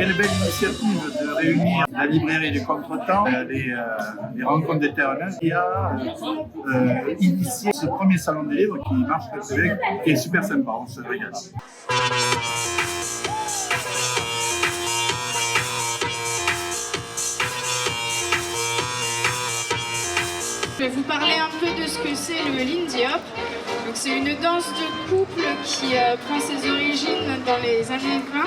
Quelle belle initiative de réunir la librairie du Contretemps, les rencontres des Terreneuses, qui a initié ce premier salon des livres qui marche très bien, qui est super sympa, on se régale. Je vais vous parler un peu de ce que c'est le Lindy Hop. Donc c'est une danse de couple qui prend ses origines dans les années 20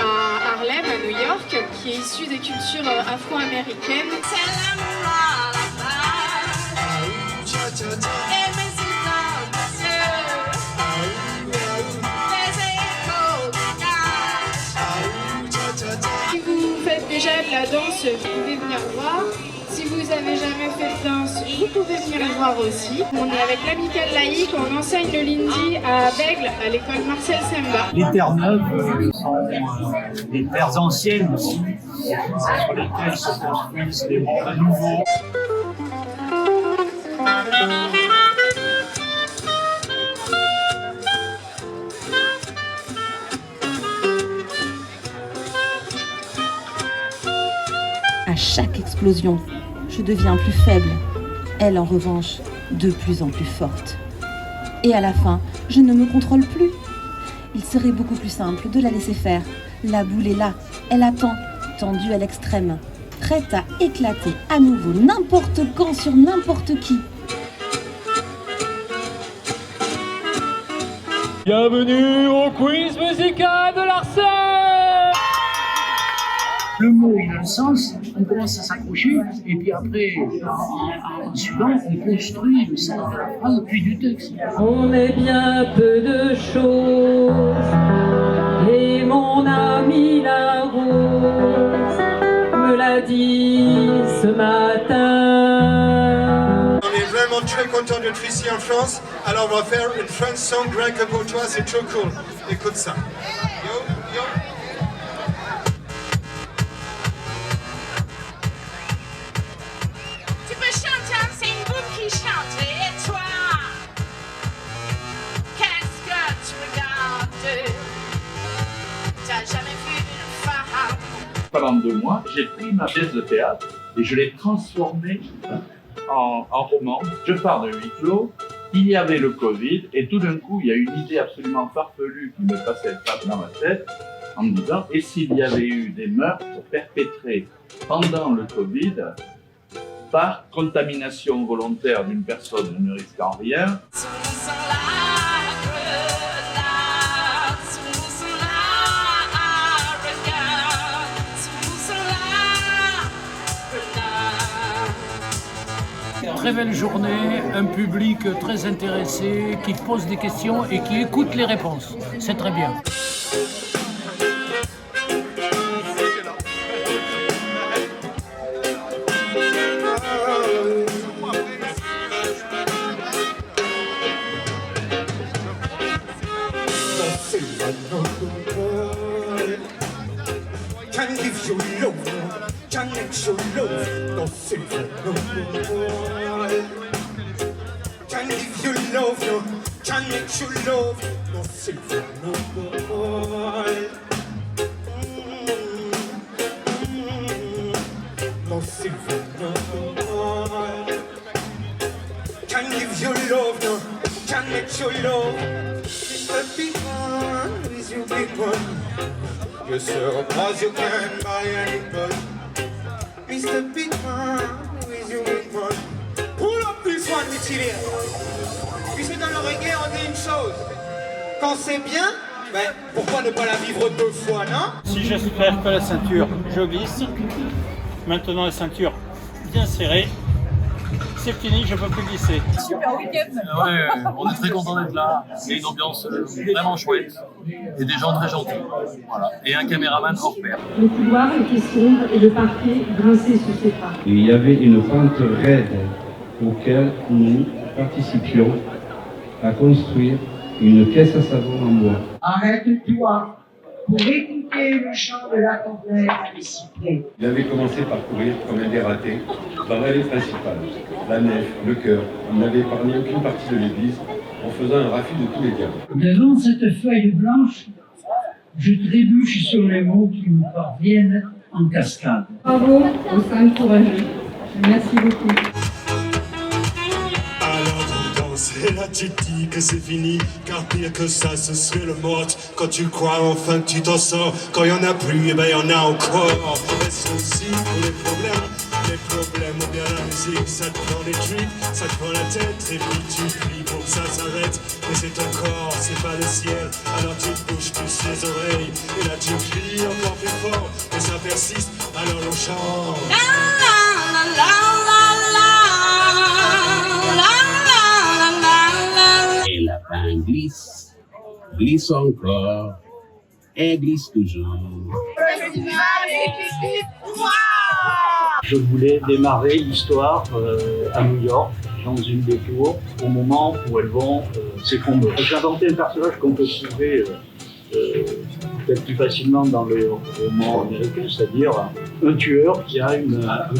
à Harlem, à New York, qui est issue des cultures afro-américaines. Si vous faites déjà de la danse, vous pouvez venir voir. Si vous n'avez jamais fait de danse, vous pouvez venir le voir aussi. On est avec l'Amicale laïque, on enseigne le Lindy à Bègle, à l'école Marcel Semba. Les terres neuves sont des terres anciennes aussi, sur lesquelles se construisent des mondes nouveaux. À chaque explosion, je deviens plus faible. Elle, en revanche, de plus en plus forte. Et à la fin, je ne me contrôle plus. Il serait beaucoup plus simple de la laisser faire. La boule est là, elle attend, tendue à l'extrême, prête à éclater à nouveau n'importe quand sur n'importe qui. Bienvenue au quiz musical de l'Arcep. Le mot, il a un sens, on commence à s'accrocher, et puis après, en suivant, on construit le sens de la phrase, puis du texte. On est bien peu de choses, et mon ami la rose me l'a dit ce matin. On est vraiment très content d'être ici en France, alors on va faire une French song rien que pour toi, c'est trop cool. Écoute ça. Yo, yo. Pendant 2 mois, j'ai pris ma pièce de théâtre et je l'ai transformée en roman. Je pars de huis clos, il y avait le Covid et tout d'un coup, il y a une idée absolument farfelue qui me passait dans ma tête en me disant « Et s'il y avait eu des meurtres perpétrés pendant le Covid par contamination volontaire d'une personne ne risquant rien ?» Très belle journée, un public très intéressé, qui pose des questions et qui écoute les réponses. C'est très bien. Can give you love, no. Can make you love, no silver, no gold. No silver, no gold. Can give you love, no. Can make you love. Mr. Big One, is you big one. Yes, sir, cause you can buy anybody. Mr. Big One, is you big one. Pull up this one, Mithilien. Puisque dans le reggae, on dit une chose. Quand c'est bien, ben, pourquoi ne pas la vivre 2 fois, non? Si j'espère que la ceinture, je glisse. Maintenant la ceinture bien serrée. C'est fini, je peux plus glisser. Super week-end. Ouais, on est très content d'être là. C'est une ambiance vraiment chouette et des gens très gentils. Voilà. Et un caméraman hors pair. Le couloir était sombre et le parquet grinçait sous ses pas. Il y avait une pente raide auquel nous participions à construire une caisse à savon en bois. Arrête-toi pour écouter le chant de la corneille à des cyprès. Il avait commencé par courir comme un dératé dans l'allée principale. La nef, le chœur, il n'avait épargné aucune partie de l'église en faisant un raffut de tous les diables. Devant cette feuille blanche, Je trébuche sur les mots qui me parviennent en cascade. Bravo aux 5 courageux. Merci beaucoup. Alors on danse et là tu dis que c'est fini, car pire que ça ce serait le mort. Quand tu crois enfin que tu t'en sors, quand y en a plus, et ben y en a encore. Est-ce aussi pour les problèmes ou bien la musique, ça te prend les tripes, ça te prend la tête, et puis tu pries pour que ça s'arrête. Mais c'est ton corps, c'est pas le ciel, alors tu te bouges plus les oreilles, et là tu cries encore plus fort, et ça persiste, alors on chante. Et la fin glisse, glisse encore, et glisse toujours. Je voulais démarrer l'histoire à New York, dans une des tours, au moment où elles vont s'effondrer. J'ai inventé un personnage qu'on peut trouver peut-être plus facilement dans les romans américains, c'est-à-dire un tueur qui a un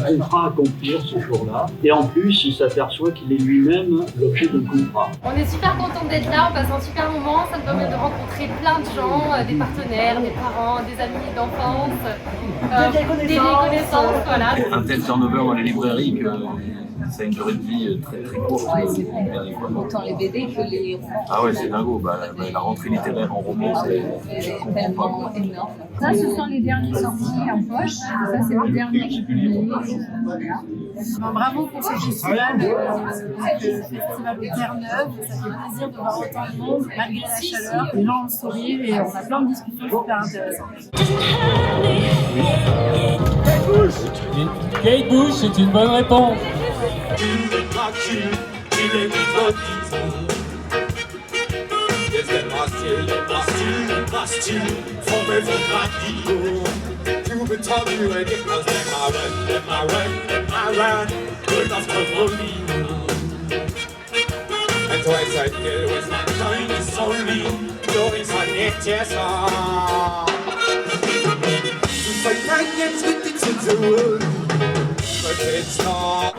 contrat à accomplir ce jour-là. Et en plus, il s'aperçoit qu'il est lui-même l'objet d'un contrat. On est super content d'être là, on passe un super moment, ça nous permet de rencontrer plein de gens, des partenaires, des parents, des amis d'enfance, des vieilles connaissances, voilà. Un tel turnover dans les librairies que ça a une durée de vie très très courte. Ouais, c'est vrai. Autant les BD que les romans. Ah ouais, c'est dingo. La rentrée littéraire en roman, c'est tellement énorme. Ça, ce sont les derniers sortis en poche. Ça, c'est le dernier qui est publié. Bravo pour ce festival, le festival de Terre-Neuve. Ça fait plaisir de voir autant de monde, malgré la chaleur. Les gens ont le sourire et on a plein de discussions super intéressantes. Kate Bush, c'est une bonne réponse.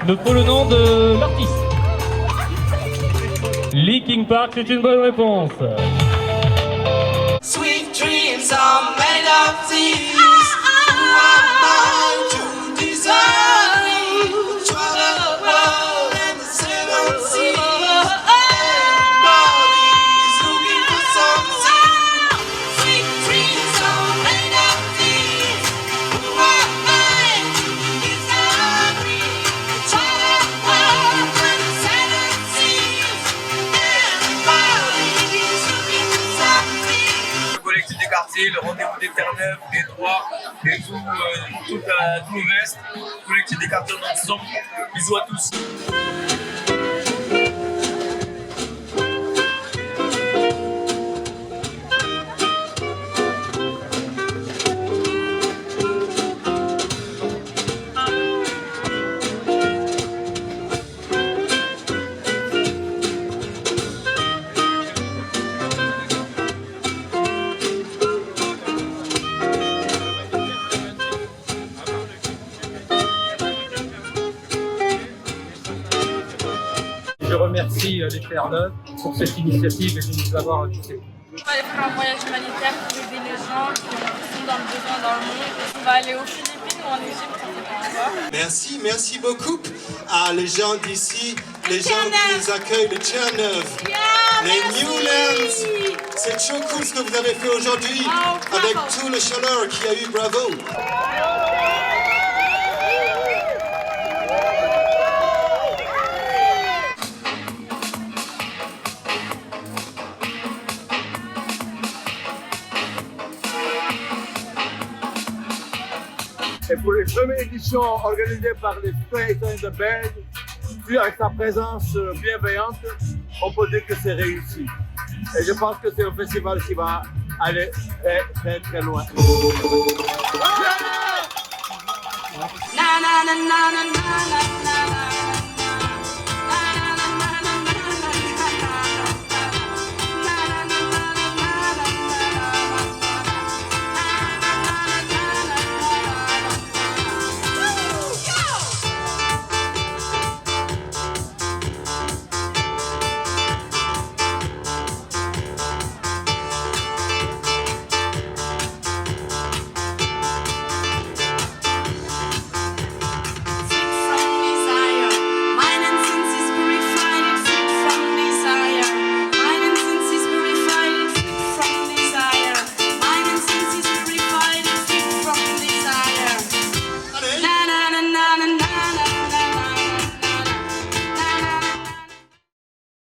Me faut le nom de l'artiste. Linkin Park, c'est une bonne réponse. Sweet dreams are made of these. Who am I to deserve? Try the world and the seven seas. Everybody is looking for something. Sweet dreams are made of these. Who am I to deserve? Try the world and the seven seas. Everybody is looking for something. Le collectif des quartiers, le rendez-vous des Terre-Neuve, des Troyes et tout le reste. Le collectif des quartiers en ensemble. Bisous à tous. Je remercie les Terre-Neuve pour cette initiative et de nous avoir invités. On va aller faire un voyage humanitaire pour aider les gens qui sont dans le besoin dans le monde. On va aller aux Philippines ou en Égypte, on ne sait pas encore. Merci, merci beaucoup à les gens d'ici, les gens qui nous accueillent de Terre-Neuve, les Newlands. C'est trop cool ce que vous avez fait aujourd'hui, avec tout le chaleur qu'il y a eu, bravo. Et pour les premières éditions organisées par les Citoyens de Belge, puis avec sa présence bienveillante, on peut dire que c'est réussi. Et je pense que c'est un festival qui va aller très très très loin. Na na na na na na na.